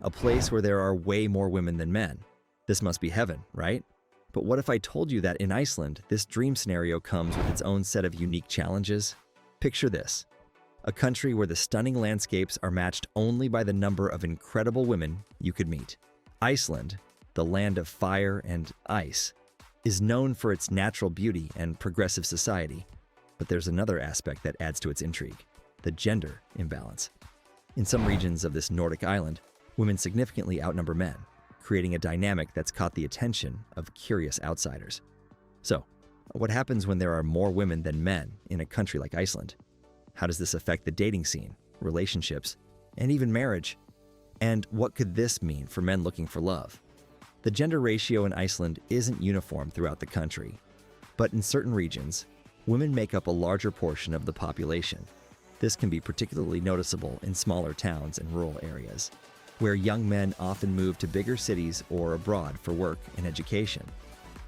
a place where there are way more women than men. This must be heaven, right? But what if I told you that in Iceland, this dream scenario comes with its own set of unique challenges? Picture this: a country where the stunning landscapes are matched only by the number of incredible women you could meet. Iceland, the land of fire and ice, is known for its natural beauty and progressive society. But there's another aspect that adds to its intrigue: the gender imbalance. In some regions of this Nordic island, women significantly outnumber men, creating a dynamic that's caught the attention of curious outsiders. So, what happens when there are more women than men in a country like Iceland? How does this affect the dating scene, relationships, and even marriage? And what could this mean for men looking for love? The gender ratio in Iceland isn't uniform throughout the country, but in certain regions, women make up a larger portion of the population. This can be particularly noticeable in smaller towns and rural areas, where young men often move to bigger cities or abroad for work and education.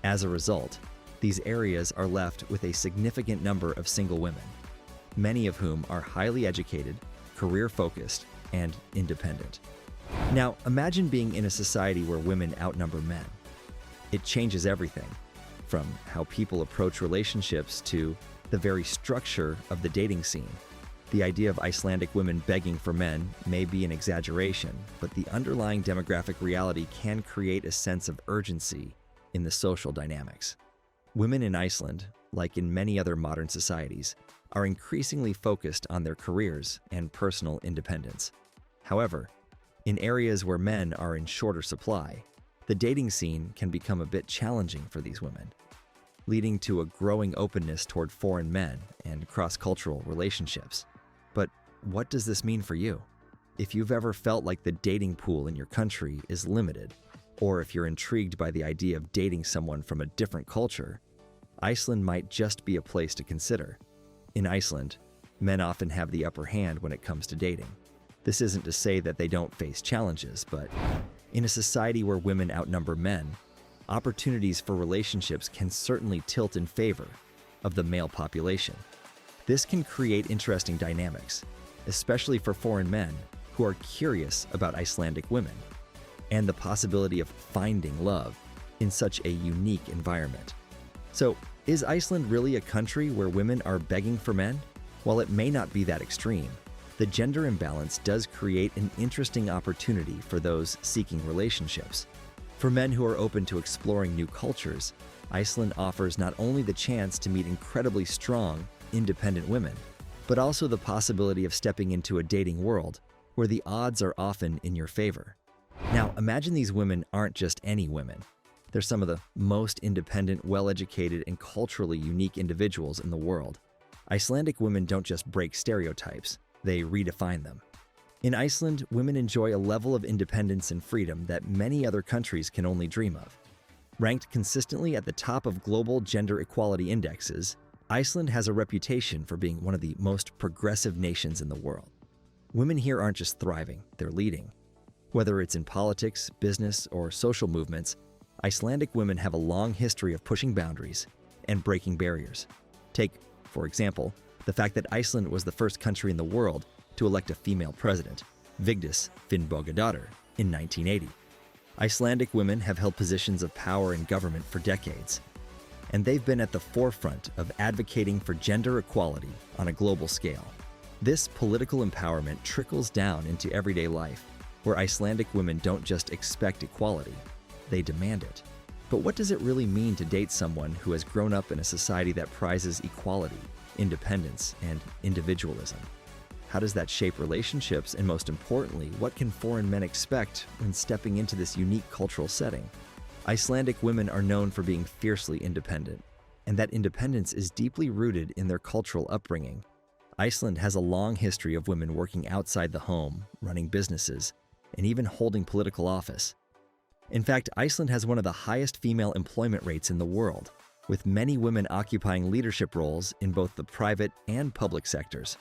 As a result, these areas are left with a significant number of single women, many of whom are highly educated, career-focused, and independent. Now, imagine being in a society where women outnumber men. It changes everything, from how people approach relationships to the very structure of the dating scene. The idea of Icelandic women begging for men may be an exaggeration, but the underlying demographic reality can create a sense of urgency in the social dynamics. Women in Iceland, like in many other modern societies, are increasingly focused on their careers and personal independence. However, in areas where men are in shorter supply, the dating scene can become a bit challenging for these women, leading to a growing openness toward foreign men and cross-cultural relationships. But what does this mean for you? If you've ever felt like the dating pool in your country is limited, or if you're intrigued by the idea of dating someone from a different culture, Iceland might just be a place to consider. In Iceland, men often have the upper hand when it comes to dating. This isn't to say that they don't face challenges, but in a society where women outnumber men, opportunities for relationships can certainly tilt in favor of the male population. This can create interesting dynamics, especially for foreign men who are curious about Icelandic women and the possibility of finding love in such a unique environment. So, is Iceland really a country where women are begging for men? While it may not be that extreme, the gender imbalance does create an interesting opportunity for those seeking relationships. For men who are open to exploring new cultures, Iceland offers not only the chance to meet incredibly strong, independent women, but also the possibility of stepping into a dating world where the odds are often in your favor. Now, imagine these women aren't just any women. They're some of the most independent, well-educated, and culturally unique individuals in the world. Icelandic women don't just break stereotypes, they redefine them. In Iceland, women enjoy a level of independence and freedom that many other countries can only dream of. Ranked consistently at the top of global gender equality indexes, Iceland has a reputation for being one of the most progressive nations in the world. Women here aren't just thriving, they're leading. Whether it's in politics, business, or social movements, Icelandic women have a long history of pushing boundaries and breaking barriers. Take, for example, the fact that Iceland was the first country in the world to elect a female president, Vigdis Finnbogadóttir, in 1980. Icelandic women have held positions of power in government for decades, and they've been at the forefront of advocating for gender equality on a global scale. This political empowerment trickles down into everyday life, where Icelandic women don't just expect equality, they demand it. But what does it really mean to date someone who has grown up in a society that prizes equality, independence, and individualism? How does that shape relationships, and most importantly, what can foreign men expect when stepping into this unique cultural setting? Icelandic women are known for being fiercely independent, and that independence is deeply rooted in their cultural upbringing. Iceland has a long history of women working outside the home, running businesses, and even holding political office. In fact, Iceland has one of the highest female employment rates in the world, with many women occupying leadership roles in both the private and public sectors.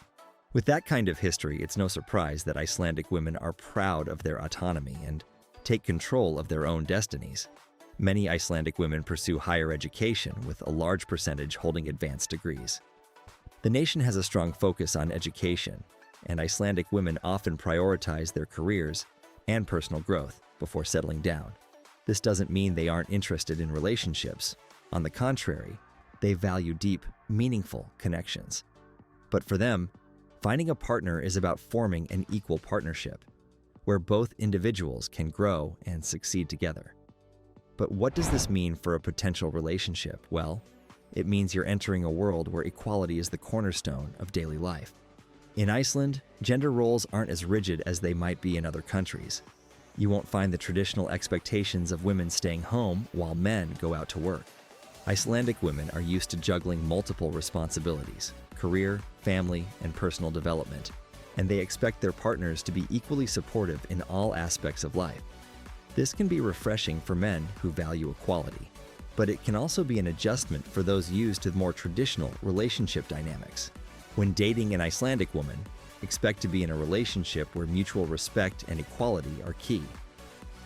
With that kind of history, it's no surprise that Icelandic women are proud of their autonomy and take control of their own destinies. Many Icelandic women pursue higher education, with a large percentage holding advanced degrees. The nation has a strong focus on education, and Icelandic women often prioritize their careers and personal growth before settling down. This doesn't mean they aren't interested in relationships. On the contrary, they value deep, meaningful connections. But for them, finding a partner is about forming an equal partnership, where both individuals can grow and succeed together. But what does this mean for a potential relationship? Well, it means you're entering a world where equality is the cornerstone of daily life. In Iceland, gender roles aren't as rigid as they might be in other countries. You won't find the traditional expectations of women staying home while men go out to work. Icelandic women are used to juggling multiple responsibilities: career, family, and personal development, and they expect their partners to be equally supportive in all aspects of life. This can be refreshing for men who value equality, but it can also be an adjustment for those used to more traditional relationship dynamics. When dating an Icelandic woman, expect to be in a relationship where mutual respect and equality are key.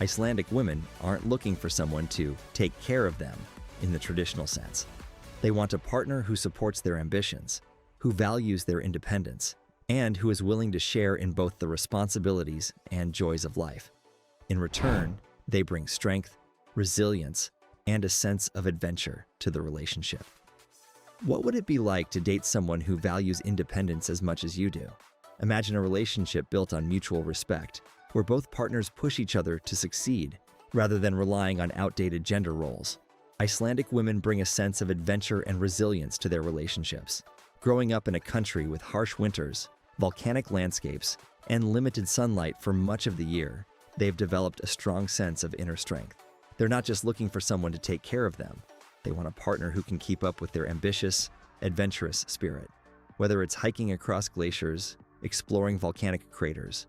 Icelandic women aren't looking for someone to take care of them in the traditional sense. They want a partner who supports their ambitions, who values their independence, and who is willing to share in both the responsibilities and joys of life. In return, they bring strength, resilience, and a sense of adventure to the relationship. What would it be like to date someone who values independence as much as you do? Imagine a relationship built on mutual respect, where both partners push each other to succeed rather than relying on outdated gender roles. Icelandic women bring a sense of adventure and resilience to their relationships. Growing up in a country with harsh winters, volcanic landscapes, and limited sunlight for much of the year, they've developed a strong sense of inner strength. They're not just looking for someone to take care of them. They want a partner who can keep up with their ambitious, adventurous spirit. Whether it's hiking across glaciers, exploring volcanic craters,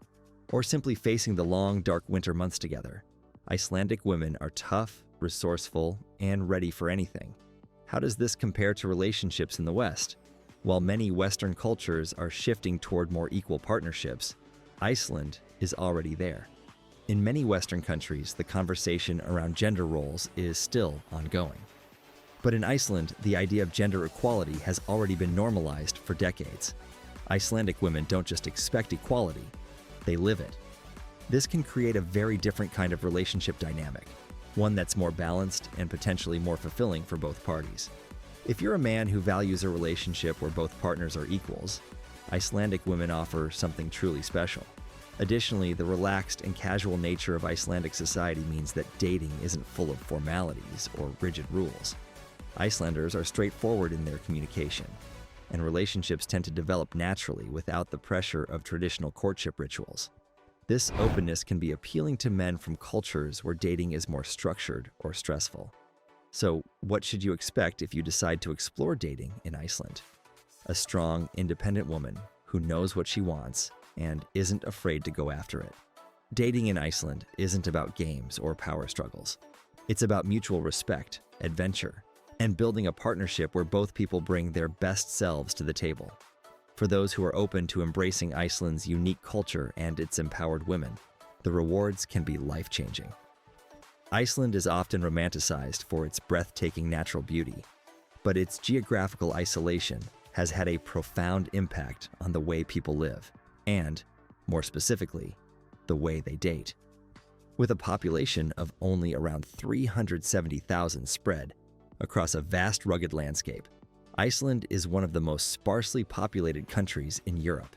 or simply facing the long, dark winter months together, Icelandic women are tough, resourceful, and ready for anything. How does this compare to relationships in the West? While many Western cultures are shifting toward more equal partnerships, Iceland is already there. In many Western countries, the conversation around gender roles is still ongoing. But in Iceland, the idea of gender equality has already been normalized for decades. Icelandic women don't just expect equality, they live it. This can create a very different kind of relationship dynamic, one that's more balanced and potentially more fulfilling for both parties. If you're a man who values a relationship where both partners are equals, Icelandic women offer something truly special. Additionally, the relaxed and casual nature of Icelandic society means that dating isn't full of formalities or rigid rules. Icelanders are straightforward in their communication, and relationships tend to develop naturally without the pressure of traditional courtship rituals. This openness can be appealing to men from cultures where dating is more structured or stressful. So, what should you expect if you decide to explore dating in Iceland? A strong, independent woman who knows what she wants and isn't afraid to go after it. Dating in Iceland isn't about games or power struggles. It's about mutual respect, adventure, and building a partnership where both people bring their best selves to the table. For those who are open to embracing Iceland's unique culture and its empowered women, the rewards can be life-changing. Iceland is often romanticized for its breathtaking natural beauty, but its geographical isolation has had a profound impact on the way people live, and, more specifically, the way they date. With a population of only around 370,000 spread across a vast rugged landscape, Iceland is one of the most sparsely populated countries in Europe.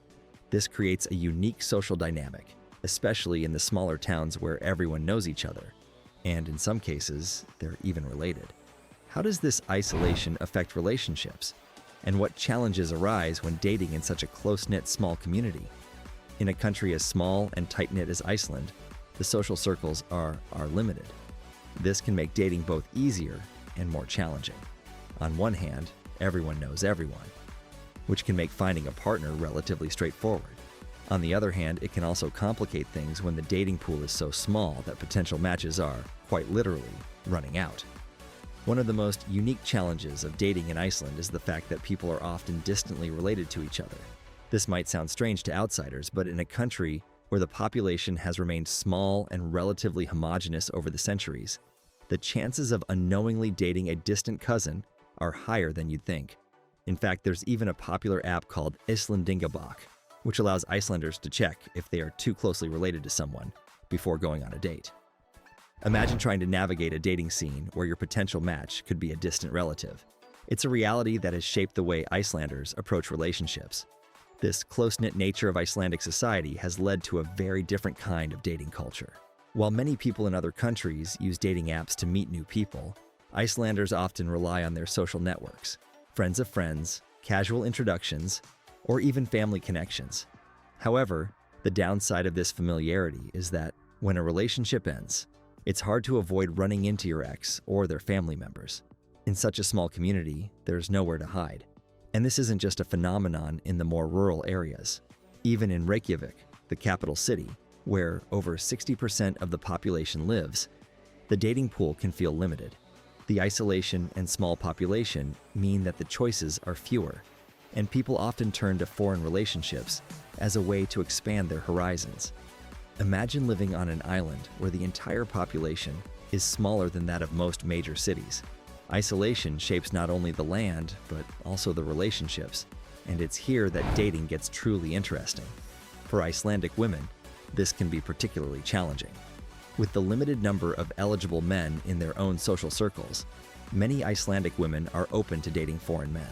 This creates a unique social dynamic, especially in the smaller towns where everyone knows each other, and in some cases, they're even related. How does this isolation affect relationships? And what challenges arise when dating in such a close-knit small community? In a country as small and tight-knit as Iceland, the social circles are limited. This can make dating both easier and more challenging. On one hand, everyone knows everyone, which can make finding a partner relatively straightforward. On the other hand, it can also complicate things when the dating pool is so small that potential matches are, quite literally, running out. One of the most unique challenges of dating in Iceland is the fact that people are often distantly related to each other. This might sound strange to outsiders, but in a country where the population has remained small and relatively homogeneous over the centuries, the chances of unknowingly dating a distant cousin are higher than you'd think. In fact, there's even a popular app called Icelandic, which allows Icelanders to check if they are too closely related to someone before going on a date. Imagine trying to navigate a dating scene where your potential match could be a distant relative. It's a reality that has shaped the way Icelanders approach relationships. This close-knit nature of Icelandic society has led to a very different kind of dating culture. While many people in other countries use dating apps to meet new people, Icelanders often rely on their social networks, friends of friends, casual introductions, or even family connections. However, the downside of this familiarity is that when a relationship ends, it's hard to avoid running into your ex or their family members. In such a small community, there's nowhere to hide. And this isn't just a phenomenon in the more rural areas. Even in Reykjavik, the capital city, where over 60% of the population lives, the dating pool can feel limited. The isolation and small population mean that the choices are fewer, and people often turn to foreign relationships as a way to expand their horizons. Imagine living on an island where the entire population is smaller than that of most major cities. Isolation shapes not only the land, but also the relationships, and it's here that dating gets truly interesting. For Icelandic women, this can be particularly challenging. With the limited number of eligible men in their own social circles, many Icelandic women are open to dating foreign men.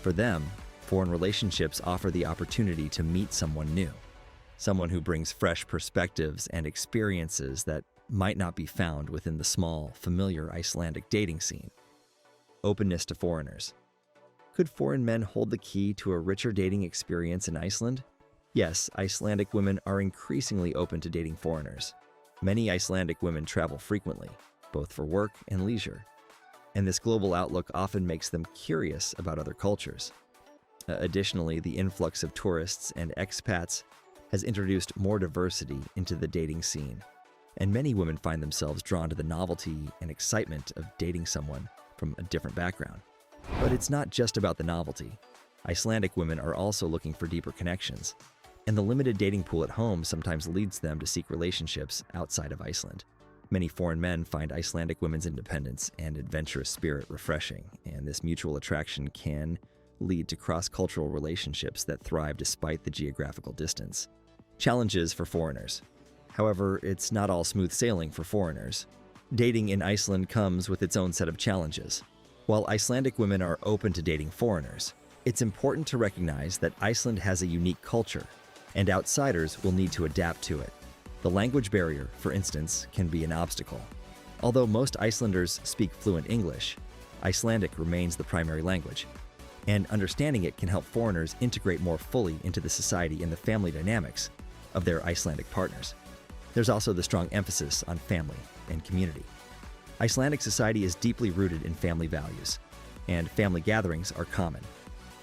For them, foreign relationships offer the opportunity to meet someone new, someone who brings fresh perspectives and experiences that might not be found within the small, familiar Icelandic dating scene. Openness to foreigners. Could foreign men hold the key to a richer dating experience in Iceland? Yes, Icelandic women are increasingly open to dating foreigners. Many Icelandic women travel frequently, both for work and leisure, and this global outlook often makes them curious about other cultures. Additionally, the influx of tourists and expats has introduced more diversity into the dating scene, and many women find themselves drawn to the novelty and excitement of dating someone from a different background. But it's not just about the novelty. Icelandic women are also looking for deeper connections, and the limited dating pool at home sometimes leads them to seek relationships outside of Iceland. Many foreign men find Icelandic women's independence and adventurous spirit refreshing, and this mutual attraction can lead to cross-cultural relationships that thrive despite the geographical distance. Challenges for foreigners. However, it's not all smooth sailing for foreigners. Dating in Iceland comes with its own set of challenges. While Icelandic women are open to dating foreigners, it's important to recognize that Iceland has a unique culture, and outsiders will need to adapt to it. The language barrier, for instance, can be an obstacle. Although most Icelanders speak fluent English, Icelandic remains the primary language, and understanding it can help foreigners integrate more fully into the society and the family dynamics of their Icelandic partners. There's also the strong emphasis on family and community. Icelandic society is deeply rooted in family values, and family gatherings are common.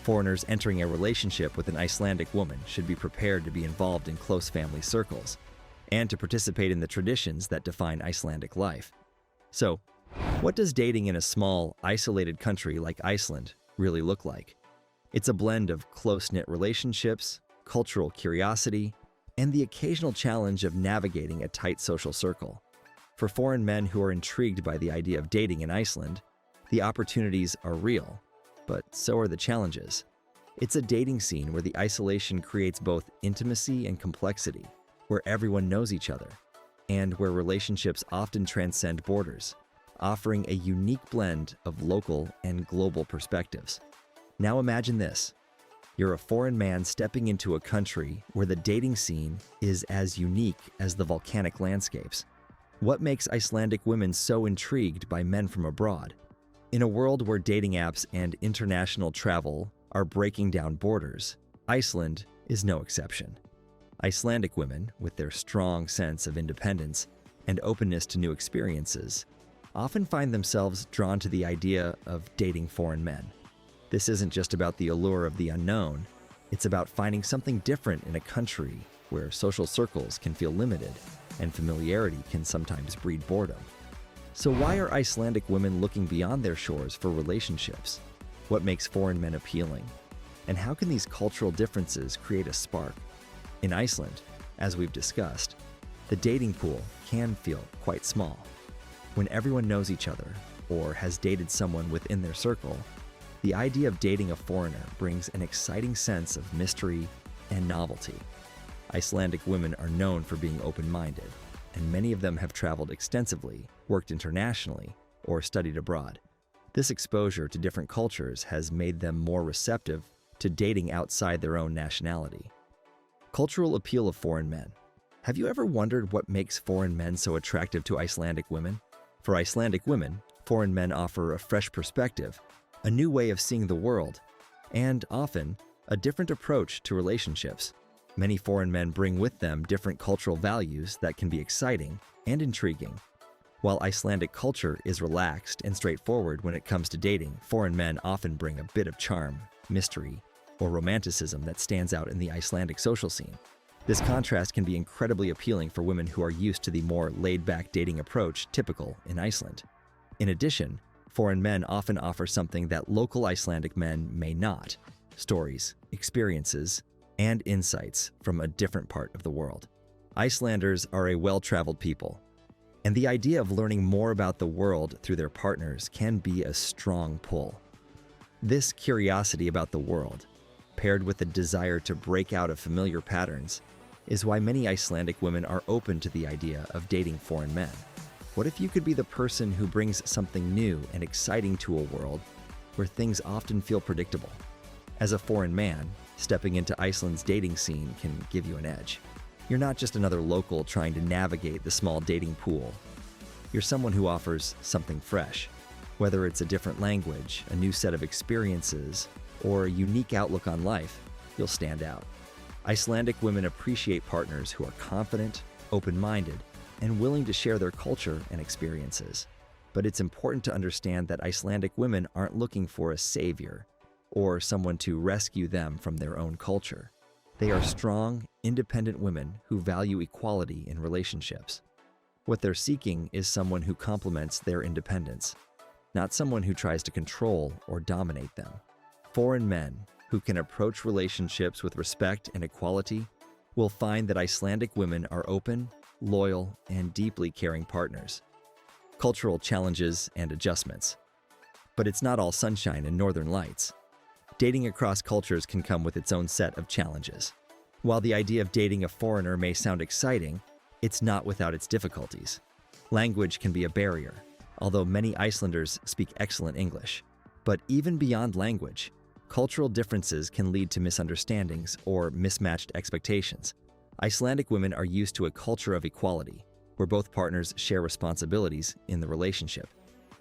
Foreigners entering a relationship with an Icelandic woman should be prepared to be involved in close family circles and to participate in the traditions that define Icelandic life. So, what does dating in a small, isolated country like Iceland really look like? It's a blend of close-knit relationships, cultural curiosity, and the occasional challenge of navigating a tight social circle. For foreign men who are intrigued by the idea of dating in Iceland, the opportunities are real, but so are the challenges. It's a dating scene where the isolation creates both intimacy and complexity, where everyone knows each other, and where relationships often transcend borders, offering a unique blend of local and global perspectives. Now imagine this. You're a foreign man stepping into a country where the dating scene is as unique as the volcanic landscapes. What makes Icelandic women so intrigued by men from abroad? In a world where dating apps and international travel are breaking down borders, Iceland is no exception. Icelandic women, with their strong sense of independence and openness to new experiences, often find themselves drawn to the idea of dating foreign men. This isn't just about the allure of the unknown, it's about finding something different in a country where social circles can feel limited and familiarity can sometimes breed boredom. So why are Icelandic women looking beyond their shores for relationships? What makes foreign men appealing? And how can these cultural differences create a spark? In Iceland, as we've discussed, the dating pool can feel quite small. When everyone knows each other or has dated someone within their circle, the idea of dating a foreigner brings an exciting sense of mystery and novelty. Icelandic women are known for being open-minded, and many of them have traveled extensively, worked internationally, or studied abroad. This exposure to different cultures has made them more receptive to dating outside their own nationality. Cultural appeal of foreign men. Have you ever wondered what makes foreign men so attractive to Icelandic women? For Icelandic women, foreign men offer a fresh perspective, a new way of seeing the world, and often a different approach to relationships. Many foreign men bring with them different cultural values that can be exciting and intriguing. While Icelandic culture is relaxed and straightforward when it comes to dating, foreign men often bring a bit of charm, mystery, or romanticism that stands out in the Icelandic social scene. This contrast can be incredibly appealing for women who are used to the more laid-back dating approach typical in Iceland. In addition, foreign men often offer something that local Icelandic men may not: stories, experiences, and insights from a different part of the world. Icelanders are a well-traveled people, and the idea of learning more about the world through their partners can be a strong pull. This curiosity about the world, paired with a desire to break out of familiar patterns, is why many Icelandic women are open to the idea of dating foreign men. What if you could be the person who brings something new and exciting to a world where things often feel predictable? As a foreign man, stepping into Iceland's dating scene can give you an edge. You're not just another local trying to navigate the small dating pool. You're someone who offers something fresh. Whether it's a different language, a new set of experiences, or a unique outlook on life, you'll stand out. Icelandic women appreciate partners who are confident, open-minded, and willing to share their culture and experiences. But it's important to understand that Icelandic women aren't looking for a savior or someone to rescue them from their own culture. They are strong, independent women who value equality in relationships. What they're seeking is someone who complements their independence, not someone who tries to control or dominate them. Foreign men who can approach relationships with respect and equality will find that Icelandic women are open, loyal, and deeply caring partners. Cultural challenges and adjustments. But it's not all sunshine and northern lights. Dating across cultures can come with its own set of challenges. While the idea of dating a foreigner may sound exciting, it's not without its difficulties. Language can be a barrier, although many Icelanders speak excellent English. But even beyond language, cultural differences can lead to misunderstandings or mismatched expectations. Icelandic women are used to a culture of equality, where both partners share responsibilities in the relationship.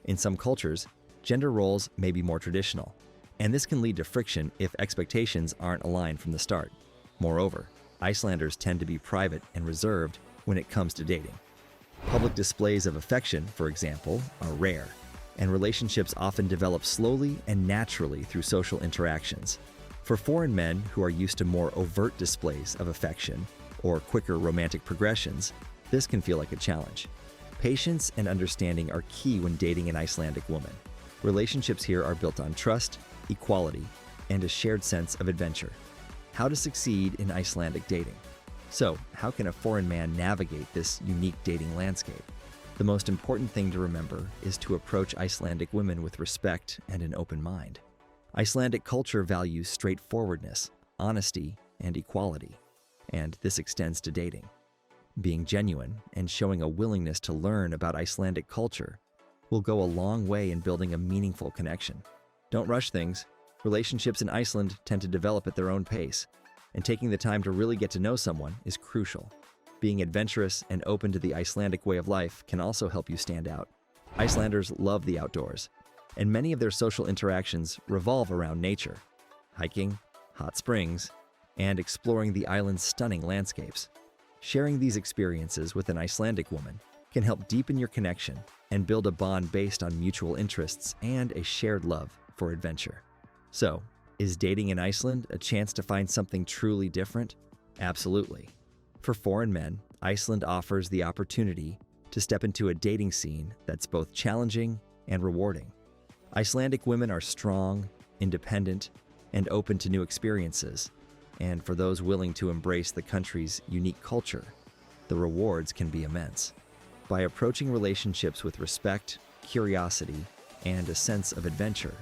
In some cultures, gender roles may be more traditional, and this can lead to friction if expectations aren't aligned from the start. Moreover, Icelanders tend to be private and reserved when it comes to dating. Public displays of affection, for example, are rare, and relationships often develop slowly and naturally through social interactions. For foreign men who are used to more overt displays of affection or quicker romantic progressions, this can feel like a challenge. Patience and understanding are key when dating an Icelandic woman. Relationships here are built on trust, equality, and a shared sense of adventure. How to succeed in Icelandic dating. So, how can a foreign man navigate this unique dating landscape? The most important thing to remember is to approach Icelandic women with respect and an open mind. Icelandic culture values straightforwardness, honesty, and equality, and this extends to dating. Being genuine and showing a willingness to learn about Icelandic culture will go a long way in building a meaningful connection. Don't rush things. Relationships in Iceland tend to develop at their own pace, and taking the time to really get to know someone is crucial. Being adventurous and open to the Icelandic way of life can also help you stand out. Icelanders love the outdoors, and many of their social interactions revolve around nature, hiking, hot springs, and exploring the island's stunning landscapes. Sharing these experiences with an Icelandic woman can help deepen your connection and build a bond based on mutual interests and a shared love for adventure. So, is dating in Iceland a chance to find something truly different? Absolutely. For foreign men, Iceland offers the opportunity to step into a dating scene that's both challenging and rewarding. Icelandic women are strong, independent, and open to new experiences. And for those willing to embrace the country's unique culture, the rewards can be immense. By approaching relationships with respect, curiosity, and a sense of adventure,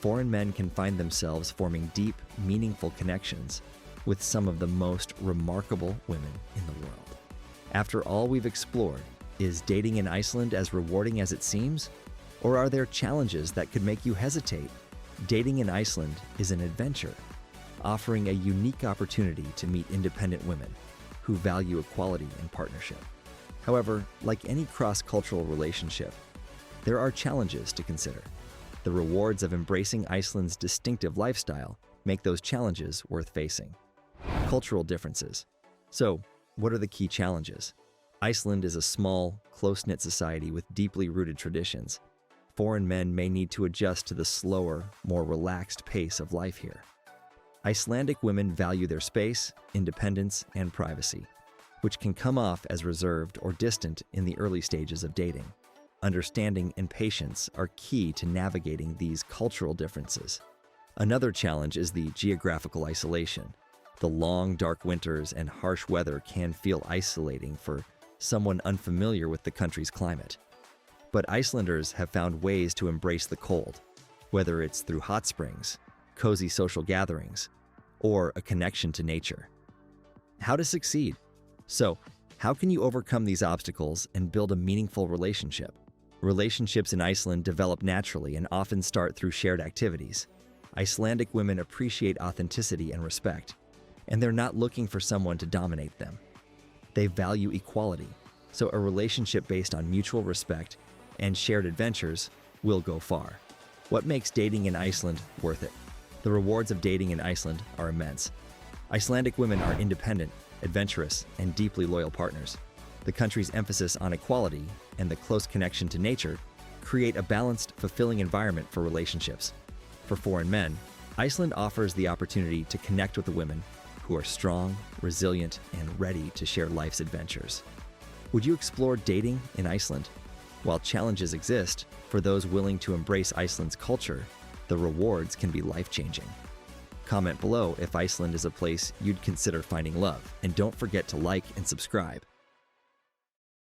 foreign men can find themselves forming deep, meaningful connections with some of the most remarkable women in the world. After all we've explored, is dating in Iceland as rewarding as it seems? Or are there challenges that could make you hesitate? Dating in Iceland is an adventure, offering a unique opportunity to meet independent women who value equality and partnership. However, like any cross-cultural relationship, there are challenges to consider. The rewards of embracing Iceland's distinctive lifestyle make those challenges worth facing. Cultural differences. So, what are the key challenges? Iceland is a small, close-knit society with deeply rooted traditions. Foreign men may need to adjust to the slower, more relaxed pace of life here. Icelandic women value their space, independence, and privacy, which can come off as reserved or distant in the early stages of dating. Understanding and patience are key to navigating these cultural differences. Another challenge is the geographical isolation. The long, dark winters and harsh weather can feel isolating for someone unfamiliar with the country's climate. But Icelanders have found ways to embrace the cold, whether it's through hot springs, cozy social gatherings, or a connection to nature. How to succeed? So, how can you overcome these obstacles and build a meaningful relationship? Relationships in Iceland develop naturally and often start through shared activities. Icelandic women appreciate authenticity and respect, and they're not looking for someone to dominate them. They value equality, so a relationship based on mutual respect and shared adventures will go far. What makes dating in Iceland worth it? The rewards of dating in Iceland are immense. Icelandic women are independent, adventurous, and deeply loyal partners. The country's emphasis on equality and the close connection to nature create a balanced, fulfilling environment for relationships. For foreign men, Iceland offers the opportunity to connect with the women who are strong, resilient, and ready to share life's adventures. Would you explore dating in Iceland? While challenges exist, for those willing to embrace Iceland's culture, the rewards can be life-changing. Comment below if Iceland is a place you'd consider finding love, and don't forget to like and subscribe.